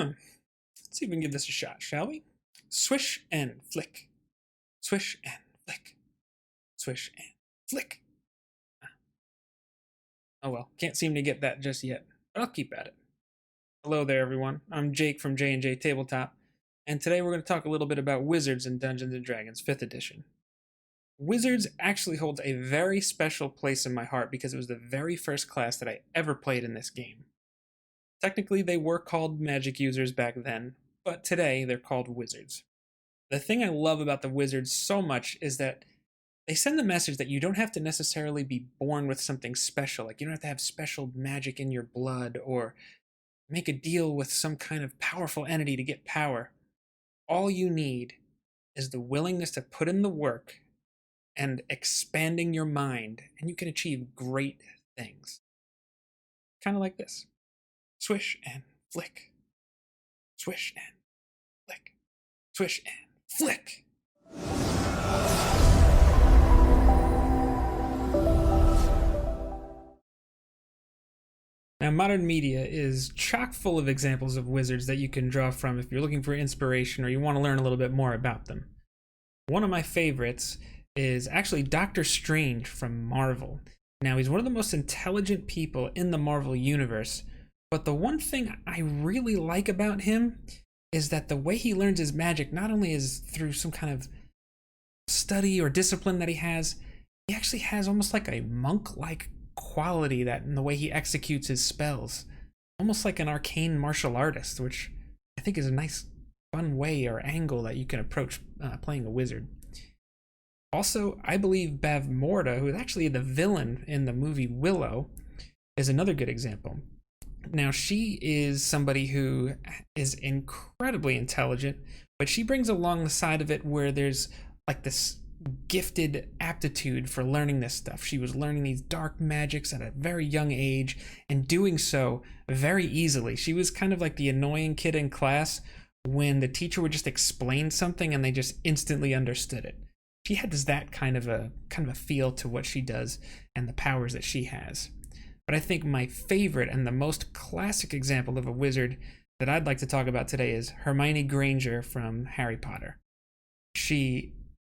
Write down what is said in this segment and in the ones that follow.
Let's see if we can give this a shot, shall we? Swish and flick. Swish and flick. Swish and flick. Oh well, can't seem to get that just yet, but I'll keep at it. Hello there, everyone. I'm Jake from JNJtabletop, and today we're going to talk a little bit about Wizards in Dungeons & Dragons 5th edition. Wizards actually holds a very special place in my heart because it was the very first class that I ever played in this game. Technically, they were called magic users back then, but today they're called wizards. The thing I love about the wizards so much is that they send the message that you don't have to necessarily be born with something special, like you don't have to have special magic in your blood or make a deal with some kind of powerful entity to get power. All you need is the willingness to put in the work and expanding your mind, and you can achieve great things. Kind of like this. Swish and flick. Swish and flick. Swish and flick. Now, modern media is chock full of examples of wizards that you can draw from if you're looking for inspiration or you want to learn a little bit more about them. One of my favorites is actually Doctor Strange from Marvel. Now, he's one of the most intelligent people in the Marvel universe, but the one thing I really like about him is that the way he learns his magic not only is through some kind of study or discipline that he actually has almost like a monk-like quality that in the way he executes his spells. Almost like an arcane martial artist, which I think is a nice, fun way or angle that you can approach playing a wizard. Also, I believe Bavmorda, who is actually the villain in the movie Willow, is another good example. Now, she is somebody who is incredibly intelligent, but she brings along the side of it where there's like this gifted aptitude for learning this stuff. She was learning these dark magics at a very young age and doing so very easily. She was kind of like the annoying kid in class when the teacher would just explain something and they just instantly understood it. She has that kind of a feel to what she does and the powers that she has. But I think my favorite and the most classic example of a wizard that I'd like to talk about today is Hermione Granger from Harry Potter. She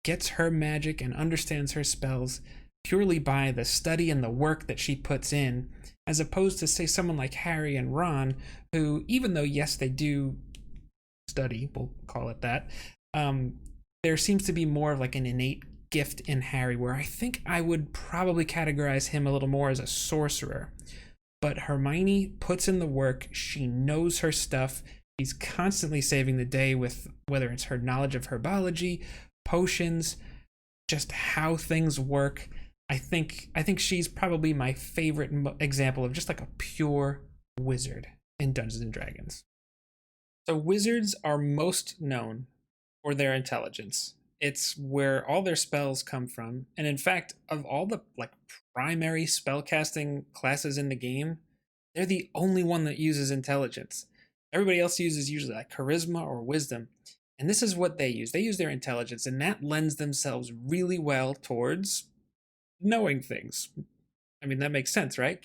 gets her magic and understands her spells purely by the study and the work that she puts in, as opposed to, say, someone like Harry and Ron, who, even though, yes, they do study, we'll call it that, there seems to be more of like an innate gift in Harry, where I think I would probably categorize him a little more as a sorcerer. But Hermione puts in the work, she knows her stuff, she's constantly saving the day with whether it's her knowledge of herbology, potions, just how things work. I think she's probably my favorite example of just like a pure wizard in Dungeons and Dragons. So wizards are most known for their intelligence. It's where all their spells come from, and in fact, of all the like primary spellcasting classes in the game, they're the only one that uses intelligence. Everybody else uses usually like charisma or wisdom, and this is what they use. They use their intelligence, and that lends themselves really well towards knowing things. I mean, that makes sense, right?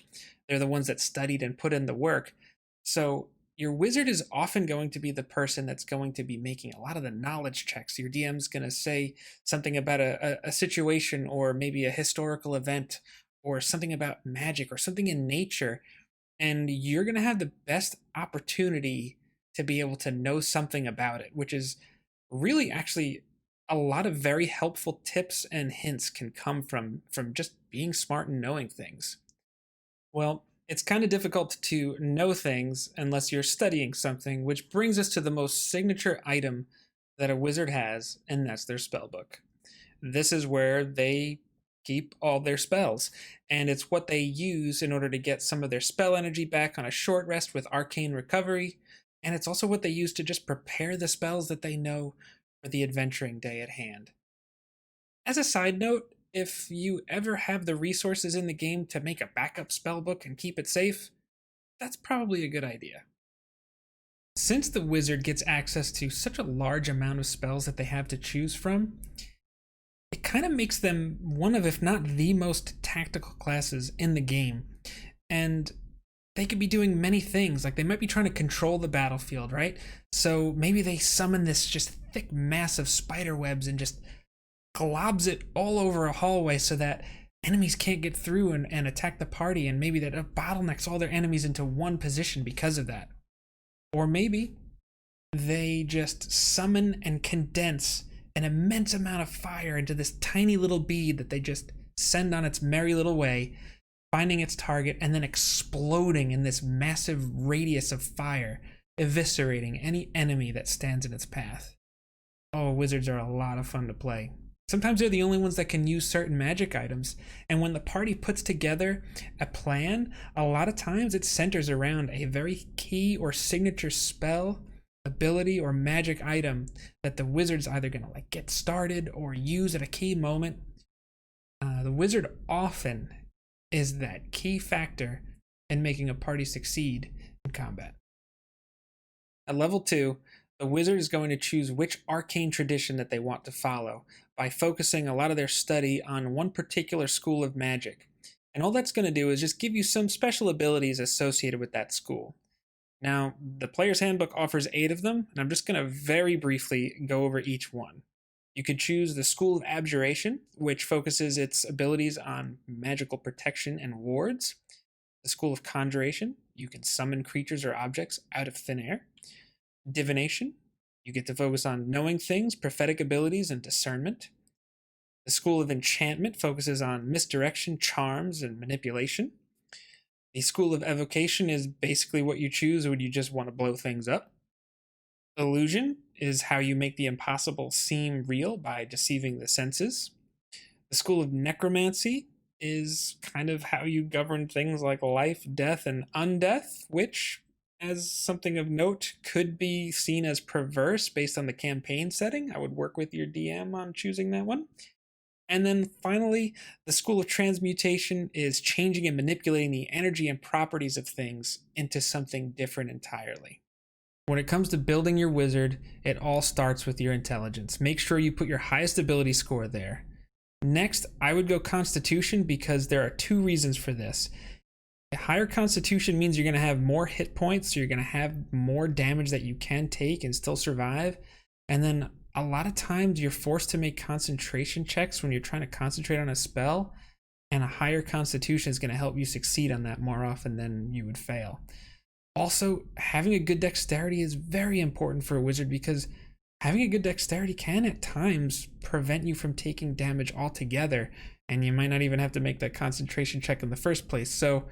They're the ones that studied and put in the work. So your wizard is often going to be the person that's going to be making a lot of the knowledge checks. Your DM's going to say something about a situation or maybe a historical event or something about magic or something in nature, and you're going to have the best opportunity to be able to know something about it, which is really actually a lot of very helpful tips and hints can come from just being smart and knowing things. Well, it's kind of difficult to know things unless you're studying something, which brings us to the most signature item that a wizard has, and that's their spellbook. This is where they keep all their spells, and it's what they use in order to get some of their spell energy back on a short rest with arcane recovery, and it's also what they use to just prepare the spells that they know for the adventuring day at hand. As a side note, if you ever have the resources in the game to make a backup spellbook and keep it safe, that's probably a good idea. Since the wizard gets access to such a large amount of spells that they have to choose from, it kind of makes them one of, if not the most tactical classes in the game. And they could be doing many things. Like they might be trying to control the battlefield, right? So maybe they summon this just thick mass of spider webs and just globs it all over a hallway so that enemies can't get through and attack the party, and maybe that bottlenecks all their enemies into one position because of that. Or maybe they just summon and condense an immense amount of fire into this tiny little bead that they just send on its merry little way, finding its target and then exploding in this massive radius of fire, eviscerating any enemy that stands in its path. Oh, wizards are a lot of fun to play. Sometimes they're the only ones that can use certain magic items, and when the party puts together a plan, a lot of times it centers around a very key or signature spell, ability, or magic item that the wizard's either gonna like get started or use at a key moment. The wizard often is that key factor in making a party succeed in combat. At level 2, the wizard is going to choose which arcane tradition that they want to follow by focusing a lot of their study on one particular school of magic. And all that's going to do is just give you some special abilities associated with that school. Now, the player's handbook offers 8 of them, and I'm just going to very briefly go over each one. You could choose the School of Abjuration, which focuses its abilities on magical protection and wards. The School of Conjuration, you can summon creatures or objects out of thin air. Divination, you get to focus on knowing things, prophetic abilities, and discernment. The School of Enchantment focuses on misdirection, charms, and manipulation. The School of Evocation is basically what you choose when you just want to blow things up. Illusion is how you make the impossible seem real by deceiving the senses. The School of Necromancy is kind of how you govern things like life, death, and undeath, which, as something of note, could be seen as perverse based on the campaign setting. I would work with your DM on choosing that one. And then finally, the School of Transmutation is changing and manipulating the energy and properties of things into something different entirely. When it comes to building your wizard, it all starts with your intelligence. Make sure you put your highest ability score there. Next, I would go Constitution because there are 2 reasons for this. A higher Constitution means you're going to have more hit points, so you're going to have more damage that you can take and still survive. And then a lot of times you're forced to make concentration checks when you're trying to concentrate on a spell, and a higher Constitution is going to help you succeed on that more often than you would fail. Also, having a good dexterity is very important for a wizard because having a good dexterity can at times prevent you from taking damage altogether, and you might not even have to make that concentration check in the first place. So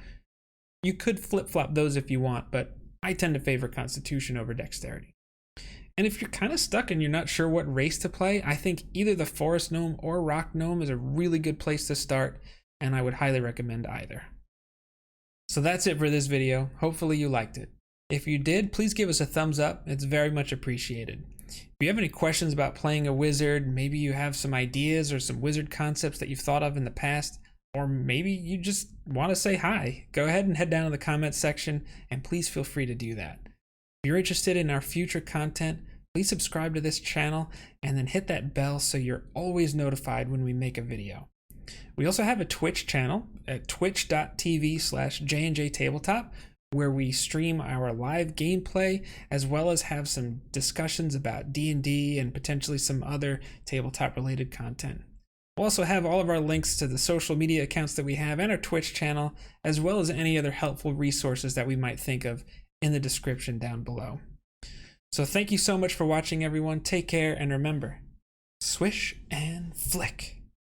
you could flip-flop those if you want, but I tend to favor Constitution over dexterity. And if you're kind of stuck and you're not sure what race to play, I think either the Forest Gnome or Rock Gnome is a really good place to start, and I would highly recommend either. So that's it for this video. Hopefully you liked it. If you did, please give us a thumbs up. It's very much appreciated. If you have any questions about playing a wizard, maybe you have some ideas or some wizard concepts that you've thought of in the past, or maybe you just want to say hi, go ahead and head down to the comments section, and please feel free to do that. If you're interested in our future content, please subscribe to this channel and then hit that bell so you're always notified when we make a video. We also have a Twitch channel at twitch.tv/JNJtabletop, where we stream our live gameplay as well as have some discussions about D&D and potentially some other tabletop related content. We'll also have all of our links to the social media accounts that we have and our Twitch channel, as well as any other helpful resources that we might think of in the description down below. So thank you so much for watching, everyone. Take care, and remember, swish and flick.